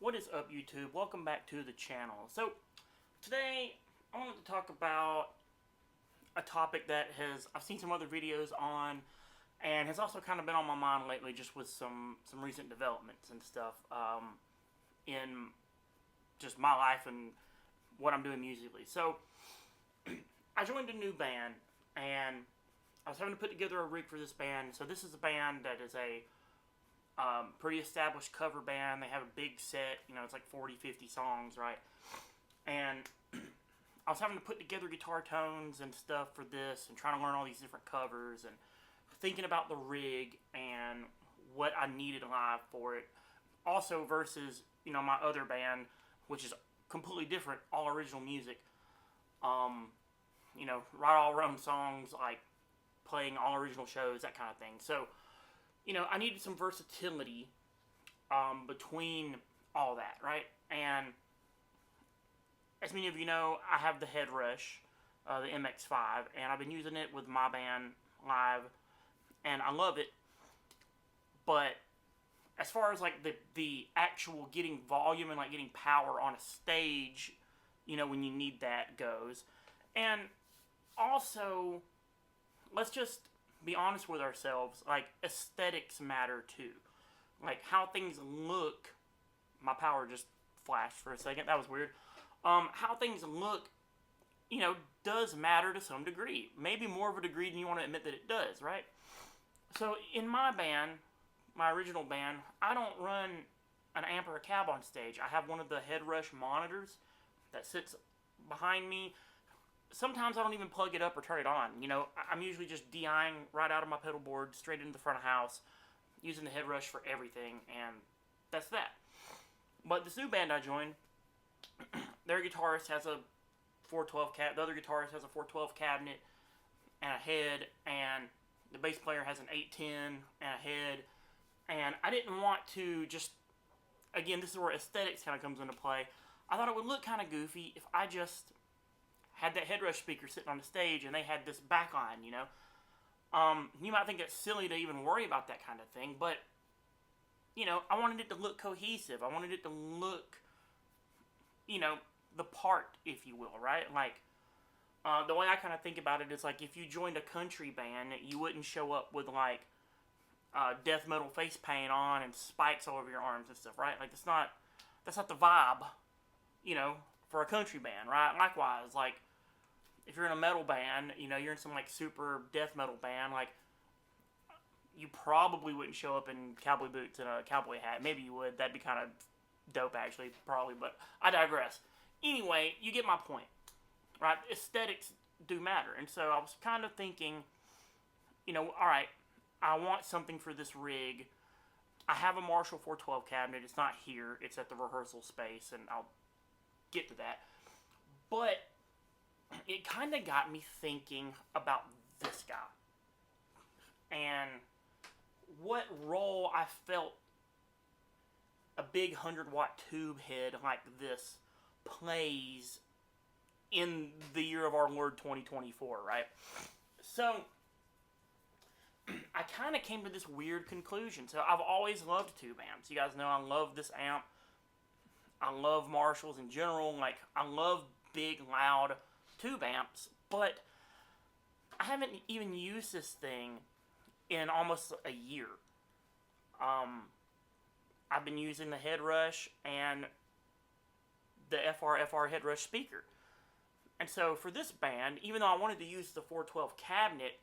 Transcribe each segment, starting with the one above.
What is up, YouTube? Welcome back to the channel. So, today I wanted to talk about a topic that I've seen some other videos on and has also kind of been on my mind lately, just with some recent developments and stuff in just my life and what I'm doing musically. So, I joined a new band and I was having to put together a rig for this band. So this is a band that is a pretty established cover band. They have a big set, it's like 40, 50 songs, right? And I was having to put together guitar tones and stuff for this and trying to learn all these different covers and thinking about the rig and what I needed live for it. Also versus, my other band, which is completely different, all original music. Write all our own songs, like playing all original shows, that kind of thing. So, I needed some versatility between all that, right? And as many of you know, I have the Head Rush, the MX5, and I've been using it with my band live, and I love it. But as far as like the actual getting volume and like getting power on a stage, when you need that goes. And also, let's just be honest with ourselves, like aesthetics matter too. Like how things look. My power just flashed for a second. That was weird. How things look, does matter to some degree. Maybe more of a degree than you want to admit that it does, right? So in my band, my original band, I don't run an amp or a cab on stage. I have one of the Head Rush monitors that sits behind me. Sometimes I don't even plug it up or turn it on. I'm usually just DIing right out of my pedal board, straight into the front of house, using the Head Rush for everything, and that's that. But this new band I joined, their guitarist has a 412 cabinet, the other guitarist has a 412 cabinet and a head, and the bass player has an 810 and a head, and I didn't want to just, again, this is where aesthetics kind of comes into play. I thought it would look kind of goofy if I just had that Head Rush speaker sitting on the stage and they had this back on, You might think it's silly to even worry about that kind of thing, but, I wanted it to look cohesive. I wanted it to look, the part, if you will, right? Like, the way I kind of think about it is like if you joined a country band, you wouldn't show up with, like, death metal face paint on and spikes all over your arms and stuff, right? Like, that's not the vibe, for a country band, right? Likewise, like, if you're in a metal band, you're in some, like, super death metal band, like, you probably wouldn't show up in cowboy boots and a cowboy hat. Maybe you would. That'd be kind of dope, actually, probably, but I digress. Anyway, you get my point, right? Aesthetics do matter, and so I was kind of thinking, alright, I want something for this rig. I have a Marshall 412 cabinet. It's not here. It's at the rehearsal space, and I'll get to that. But it kind of got me thinking about this guy and what role I felt a big 100-watt tube head like this plays in the year of our Lord 2024, right? So I kind of came to this weird conclusion. So I've always loved tube amps. You guys know I love this amp. I love Marshalls in general. Like, I love big, loud tube amps, but I haven't even used this thing in almost a year. I've been using the Head Rush and the FR Head Rush speaker. And so for this band, even though I wanted to use the 412 cabinet,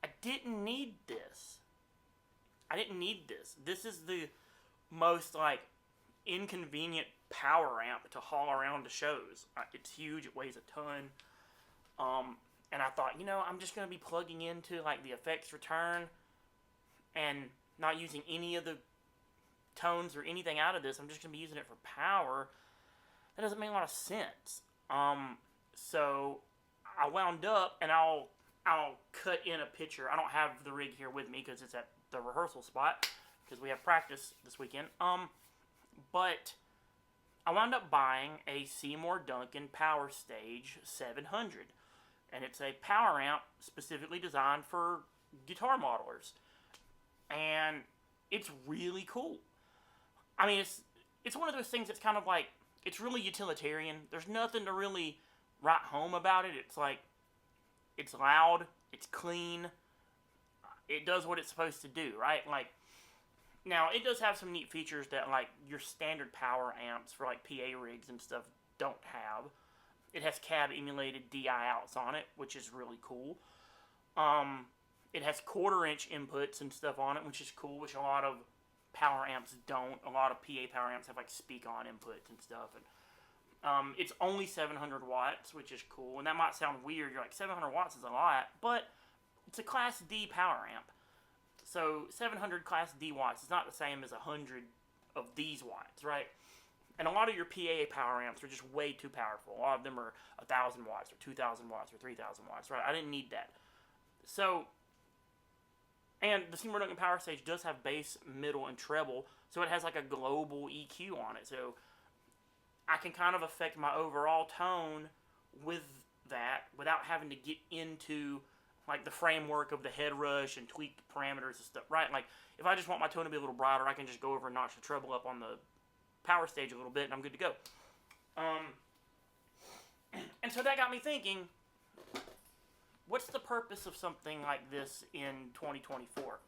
I didn't need this. This is the most, like, inconvenient power amp to haul around to shows. It's huge. It weighs a ton. And I thought, I'm just going to be plugging into, like, the effects return and not using any of the tones or anything out of this. I'm just going to be using it for power. That doesn't make a lot of sense. So I wound up, and I'll cut in a picture. I don't have the rig here with me because it's at the rehearsal spot because we have practice this weekend. But I wound up buying a Seymour Duncan Power Stage 700. And it's a power amp specifically designed for guitar modelers. And it's really cool. I mean, it's one of those things that's kind of like, it's really utilitarian. There's nothing to really write home about it. It's like, it's loud, it's clean, it does what it's supposed to do, right? Like, now, it does have some neat features that, like, your standard power amps for, like, PA rigs and stuff don't have. It has cab-emulated DI outs on it, which is really cool. It has quarter-inch inputs and stuff on it, which is cool, which a lot of power amps don't. A lot of PA power amps have, like, speak-on inputs and stuff. And it's only 700 watts, which is cool. And that might sound weird. You're like, 700 watts is a lot. But it's a Class D power amp. So 700 Class D watts is not the same as 100 of these watts, right? And a lot of your PA power amps are just way too powerful. A lot of them are 1,000 watts or 2,000 watts or 3,000 watts, right? I didn't need that. So, and the Seymour Duncan Power Stage does have bass, middle, and treble, so it has like a global EQ on it. So I can kind of affect my overall tone with that without having to get into like the framework of the head rush and tweak the parameters and stuff, right? Like, if I just want my tone to be a little brighter, I can just go over and notch the treble up on the power stage a little bit, and I'm good to go. And so that got me thinking, what's the purpose of something like this in 2024?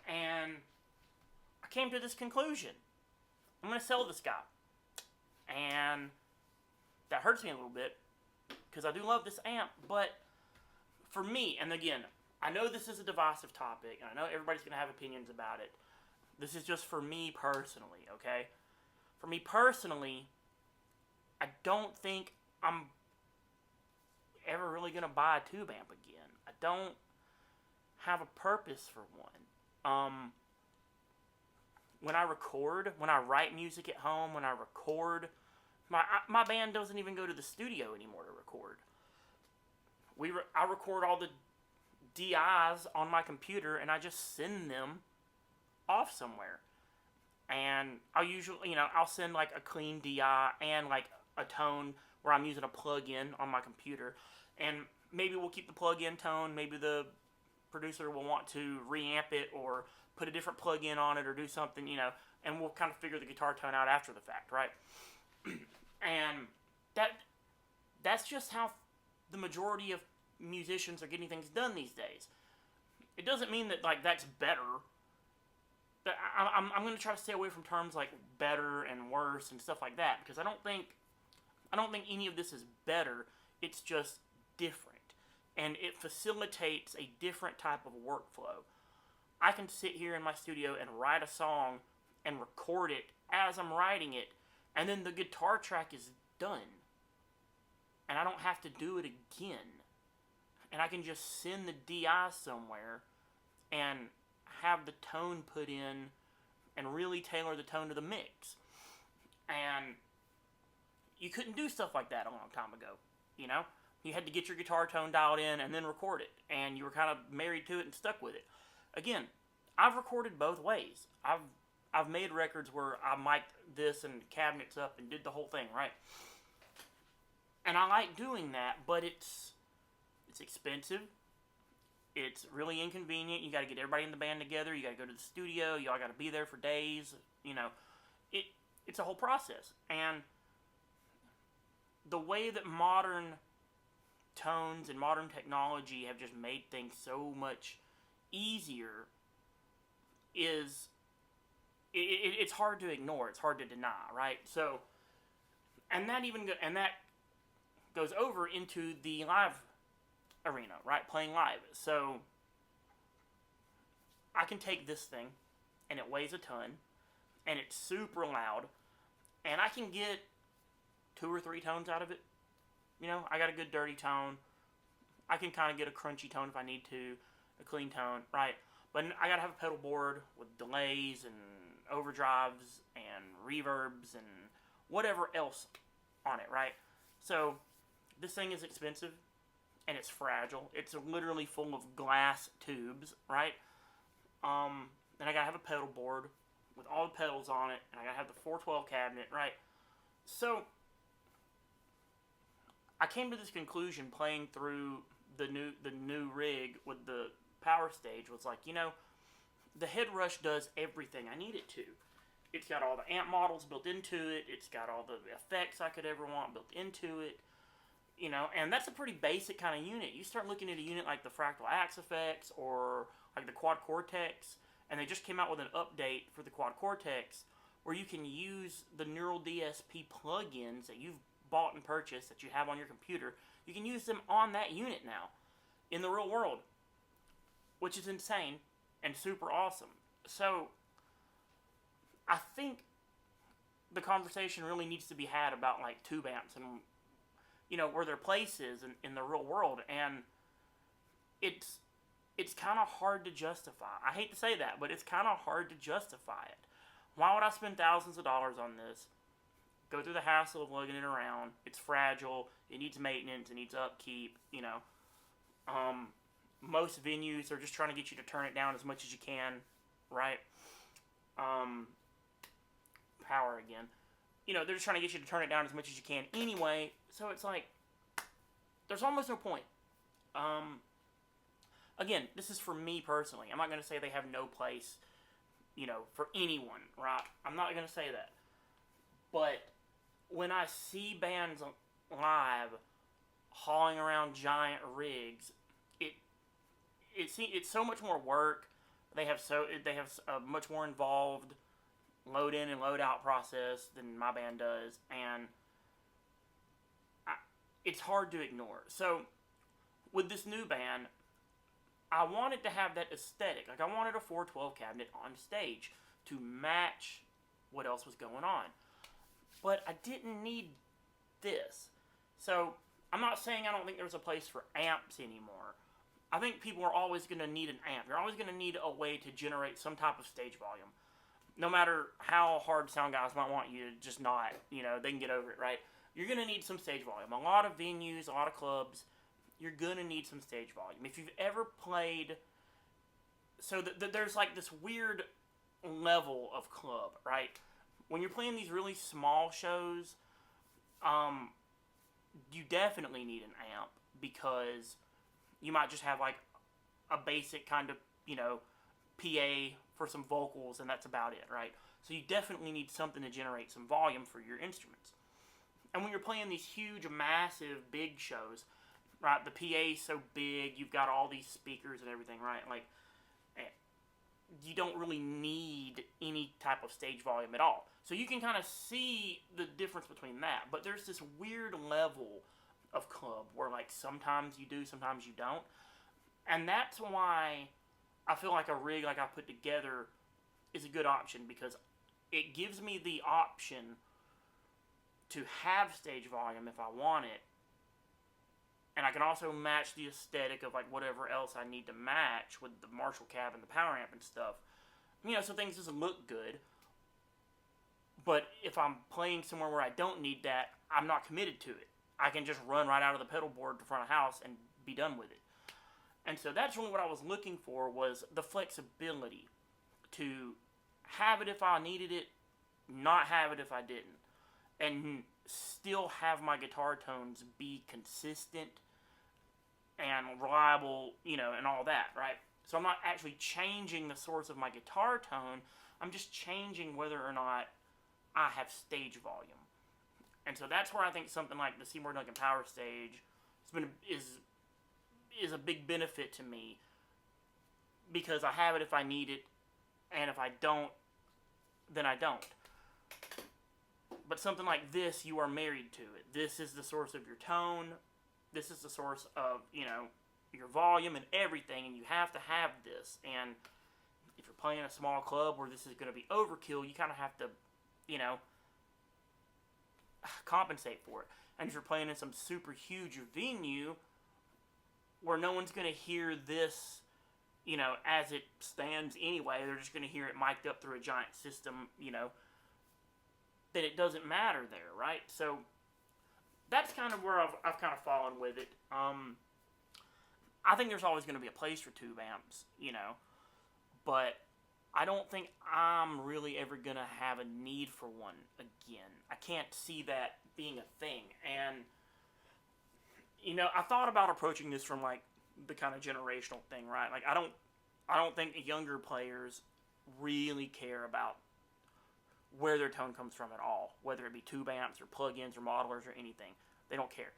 And I came to this conclusion. I'm going to sell this guy. And that hurts me a little bit, because I do love this amp, but for me, and again, I know this is a divisive topic, and I know everybody's going to have opinions about it. This is just for me personally, okay? For me personally, I don't think I'm ever really going to buy a tube amp again. I don't have a purpose for one. When I record, when I write music at home, when I record, my band doesn't even go to the studio anymore to record. I record all the DIs on my computer, and I just send them off somewhere. And I'll usually, I'll send like a clean DI and like a tone where I'm using a plug-in on my computer. And maybe we'll keep the plug-in tone. Maybe the producer will want to reamp it or put a different plug-in on it or do something, and we'll kind of figure the guitar tone out after the fact, right? And that's just how the majority of musicians are getting things done these days. It doesn't mean that like that's better. I'm going to try to stay away from terms like better and worse and stuff like that, because I don't think any of this is better. It's just different, and it facilitates a different type of workflow. I can sit here in my studio and write a song and record it as I'm writing it, and then the guitar track is done. And I don't have to do it again. And I can just send the DI somewhere and have the tone put in and really tailor the tone to the mix. And you couldn't do stuff like that a long time ago, You had to get your guitar tone dialed in and then record it. And you were kind of married to it and stuck with it. Again, I've recorded both ways. I've made records where I mic'd this and cabinets up and did the whole thing, right? And I like doing that, but it's expensive. It's really inconvenient. You got to get everybody in the band together. You got to go to the studio. You all got to be there for days. It's a whole process. And the way that modern tones and modern technology have just made things so much easier is it's hard to ignore. It's hard to deny, right? So, and that goes over into the live arena, right? Playing live. So I can take this thing, and it weighs a ton, and it's super loud, and I can get 2 or 3 tones out of it. I got a good dirty tone. I can kind of get a crunchy tone if I need to, a clean tone, right? But I gotta have a pedal board with delays and overdrives and reverbs and whatever else on it, right? So this thing is expensive, and it's fragile. It's literally full of glass tubes, right? And I gotta have a pedal board with all the pedals on it, and I gotta have the 412 cabinet, right? So I came to this conclusion playing through the new rig with the power stage. Was like, the head rush does everything I need it to, It's got all the amp models built into it. It's got all the effects I could ever want built into it. And that's a pretty basic kind of unit. You start looking at a unit like the Fractal Axe-Fx or like the Quad Cortex, and they just came out with an update for the Quad Cortex where you can use the Neural DSP plugins that you've bought and purchased that you have on your computer. You can use them on that unit now in the real world, which is insane and super awesome. So I think the conversation really needs to be had about like tube amps and where their place is in the real world, and it's kind of hard to justify. I hate to say that, but it's kind of hard to justify it. Why would I spend thousands of dollars on this? Go through the hassle of lugging it around. It's fragile. It needs maintenance. It needs upkeep. Most venues are just trying to get you to turn it down as much as you can, right? Power again. They're just trying to get you to turn it down as much as you can anyway. So it's like, there's almost no point. Again, this is for me personally. I'm not going to say they have no place, for anyone, right? I'm not going to say that. But when I see bands live hauling around giant rigs, it's so much more work. They have a much more involved load in and load out process than my band does, and it's hard to ignore. So with this new band, I wanted to have that aesthetic. Like, I wanted a 412 cabinet on stage to match what else was going on. But I didn't need this. So I'm not saying I don't think there's a place for amps anymore. I think people are always going to need an amp. You're always going to need a way to generate some type of stage volume. No matter how hard sound guys might want you to just not, they can get over it, right? You're going to need some stage volume. A lot of venues, a lot of clubs, you're going to need some stage volume. If you've ever played... So there's like this weird level of club, right? When you're playing these really small shows, you definitely need an amp because you might just have like a basic kind of, PA for some vocals, and that's about it, right? So you definitely need something to generate some volume for your instruments. And when you're playing these huge, massive, big shows, right, the PA's so big, you've got all these speakers and everything, right? Like, you don't really need any type of stage volume at all. So you can kind of see the difference between that. But there's this weird level of club where, like, sometimes you do, sometimes you don't. And that's why I feel like a rig like I put together is a good option, because it gives me the option to have stage volume if I want it. And I can also match the aesthetic of like whatever else I need to match with the Marshall cab and the power amp and stuff. So things just look good. But if I'm playing somewhere where I don't need that, I'm not committed to it. I can just run right out of the pedal board to front of house and be done with it. And so that's really what I was looking for, was the flexibility to have it if I needed it, not have it if I didn't, and still have my guitar tones be consistent and reliable, and all that, right? So I'm not actually changing the source of my guitar tone. I'm just changing whether or not I have stage volume. And so that's where I think something like the Seymour Duncan Power Stage is a big benefit to me, because I have it if I need it, and if I don't, then I don't. But something like this, you are married to it. This is the source of your tone. This is the source of, your volume and everything, and you have to have this. And if you're playing a small club where this is going to be overkill, you kind of have to, compensate for it. And if you're playing in some super huge venue where no one's going to hear this, as it stands anyway, they're just going to hear it mic'd up through a giant system, then it doesn't matter there, right? So that's kind of where I've kind of fallen with it. I think there's always going to be a place for tube amps, but I don't think I'm really ever going to have a need for one again. I can't see that being a thing. And, I thought about approaching this from, like, the kind of generational thing, right? Like, I don't think younger players really care about where their tone comes from at all, whether it be tube amps or plugins or modelers or anything. They don't care.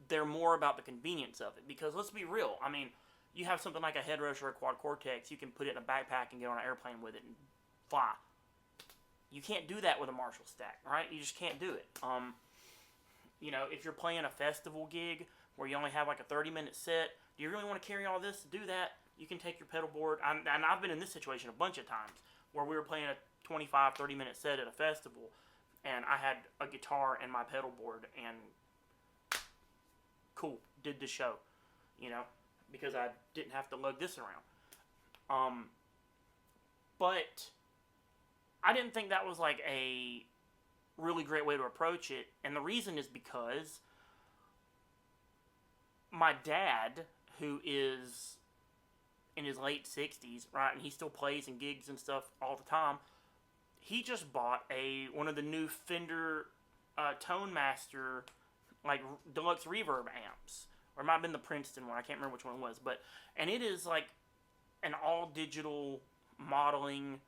They're more about the convenience of it, because let's be real. I mean, you have something like a Headrush or a Quad Cortex, you can put it in a backpack and get on an airplane with it and fly. You can't do that with a Marshall stack, right? You just can't do it. You know, if you're playing a festival gig where you only have like a 30-minute set, do you really want to carry all this to do that? You can take your pedal board, and I've been in this situation a bunch of times, where we were playing a 25, 30-minute set at a festival, and I had a guitar and my pedal board, and cool, did the show, you know, because I didn't have to lug this around. But I didn't think that was like a really great way to approach it, and the reason is because my dad, who is in his late 60s, right, and he still plays and gigs and stuff all the time, he just bought one of the new Fender Tone Master, like, deluxe reverb amps, or it might have been the Princeton one, I can't remember which one it was, and it is like an all-digital modeling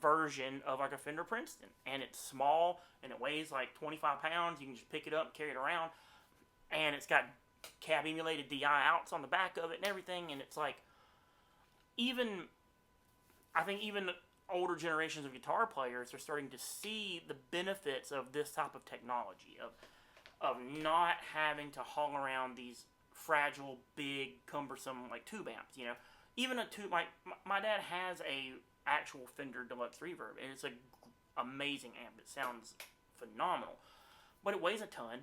version of like a Fender Princeton, and it's small, and it weighs like 25 pounds, you can just pick it up and carry it around, and it's got cab emulated DI outs on the back of it and everything, and it's like, I think even older generations of guitar players are starting to see the benefits of this type of technology, of not having to haul around these fragile, big, cumbersome, like, tube amps, you know. Even a tube, like, my dad has a actual Fender Deluxe Reverb, and it's a amazing amp. It sounds phenomenal, but it weighs a ton,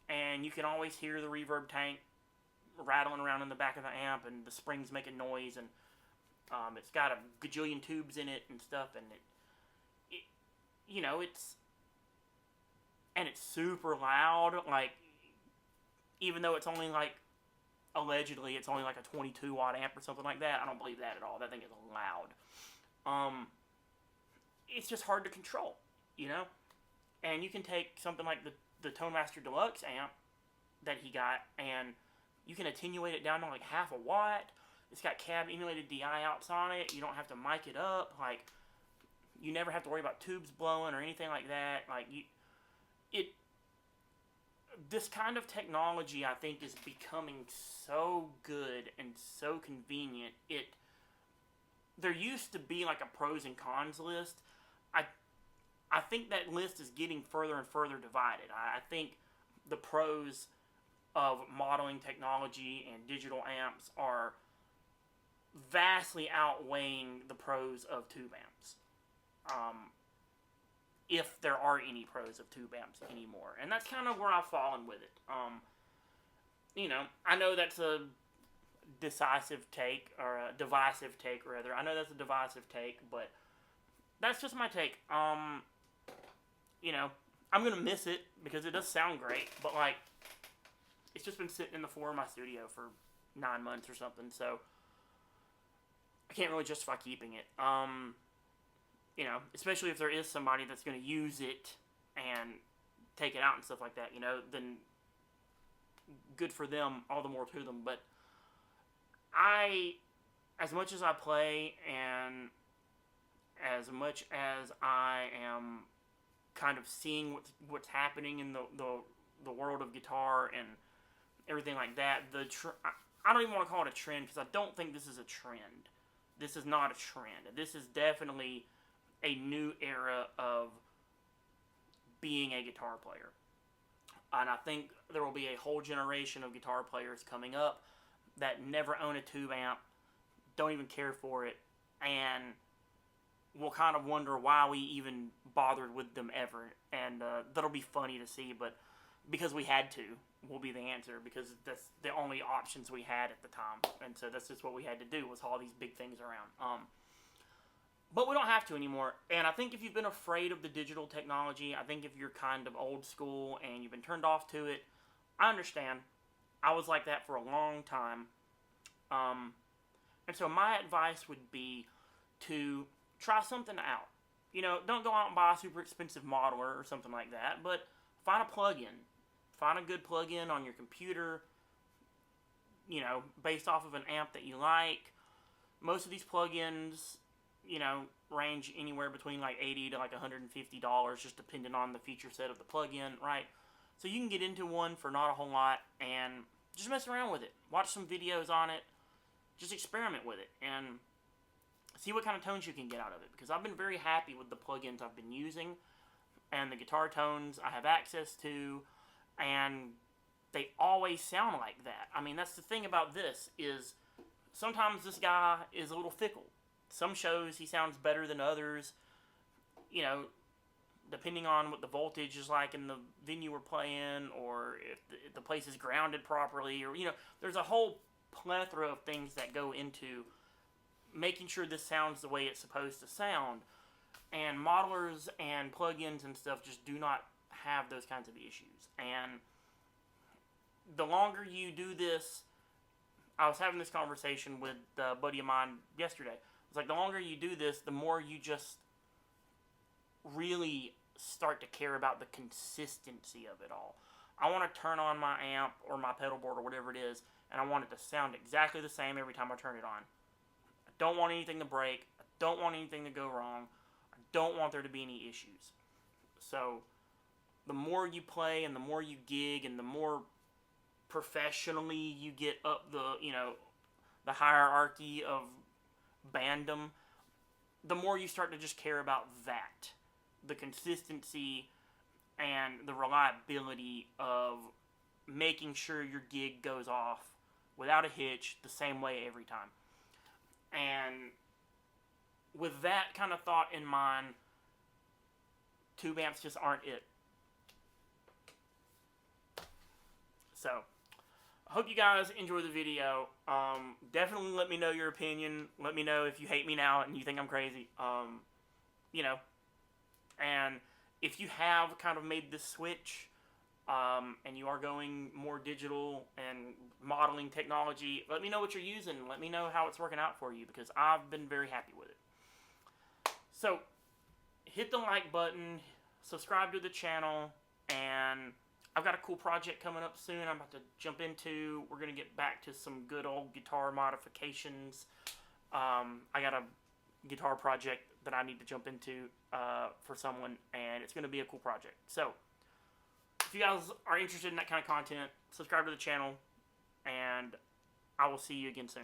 and you can always hear the reverb tank rattling around in the back of the amp, and the springs making noise, and it's got a gajillion tubes in it and stuff, and it you know, it's super loud, like, even though it's only like, allegedly, it's only like a 22 watt amp or something like that. I don't believe that at all. That thing is loud. It's just hard to control, you know? And you can take something like the Tone Master Deluxe amp that he got, and you can attenuate it down to like half a watt. It's got cab emulated DI outs on it. You don't have to mic it up. Like, you never have to worry about tubes blowing or anything like that. Like, this kind of technology, I think, is becoming so good and so convenient. There used to be like a pros and cons list. I think that list is getting further and further divided. I think the pros of modeling technology and digital amps are vastly outweighing the pros of tube amps. If there are any pros of tube amps anymore. And that's kind of where I've fallen with it. You know, I know that's a divisive take, rather. I know that's a divisive take, but that's just my take. You know, I'm going to miss it because it does sound great, but, like, it's just been sitting in the floor of my studio for 9 months or something, so I can't really justify keeping it. You know, especially if there is somebody that's going to use it and take it out and stuff like that, you know, then good for them, all the more to them. But as much as I play and as much as I am kind of seeing what's happening in the world of guitar and everything like that, I don't even want to call it a trend, because I don't think this is a trend. This is not a trend. This is definitely a new era of being a guitar player. And I think there will be a whole generation of guitar players coming up that never own a tube amp, don't even care for it, and will kind of wonder why we even bothered with them ever. And that'll be funny to see, but because we had to, will be the answer, because that's the only options we had at the time. And so that's just what we had to do, was haul these big things around. But we don't have to anymore. And I think if you've been afraid of the digital technology, I think if you're kind of old school and you've been turned off to it, I understand. I was like that for a long time. And so my advice would be to try something out. You know, don't go out and buy a super expensive modeler or something like that, but find a plug-in. Find a good plug-in on your computer, you know, based off of an amp that you like. Most of these plug-ins, you know, range anywhere between like $80 to like $150, just depending on the feature set of the plug-in, right? So you can get into one for not a whole lot and just mess around with it. Watch some videos on it. Just experiment with it and see what kind of tones you can get out of it. Because I've been very happy with the plugins I've been using and the guitar tones I have access to, and they always sound like that. I mean, that's the thing about this, is sometimes this guy is a little fickle. Some shows he sounds better than others, you know, depending on what the voltage is like in the venue we're playing, or if the place is grounded properly, or, you know, there's a whole plethora of things that go into making sure this sounds the way it's supposed to sound. And modelers and plugins and stuff just do not have those kinds of issues. And the longer you do this, I was having this conversation with a buddy of mine yesterday. It's like, the longer you do this, the more you just really start to care about the consistency of it all. I want to turn on my amp or my pedal board or whatever it is, and I want it to sound exactly the same every time I turn it on. I don't want anything to break. I don't want anything to go wrong. I don't want there to be any issues. So the more you play and the more you gig and the more professionally you get up the, you know, the hierarchy of bandom, the more you start to just care about that. The consistency and the reliability of making sure your gig goes off without a hitch the same way every time. And with that kind of thought in mind, tube amps just aren't it. So, I hope you guys enjoy the video. Definitely let me know your opinion. Let me know if you hate me now and you think I'm crazy. You know, and if you have kind of made this switch, and you are going more digital and modeling technology, let me know what you're using. Let me know how it's working out for you, because I've been very happy with it. So, hit the like button, subscribe to the channel, and I've got a cool project coming up soon I'm about to jump into. We're going to get back to some good old guitar modifications. I got a guitar project that I need to jump into for someone, and it's going to be a cool project. So, if you guys are interested in that kind of content, subscribe to the channel, and I will see you again soon.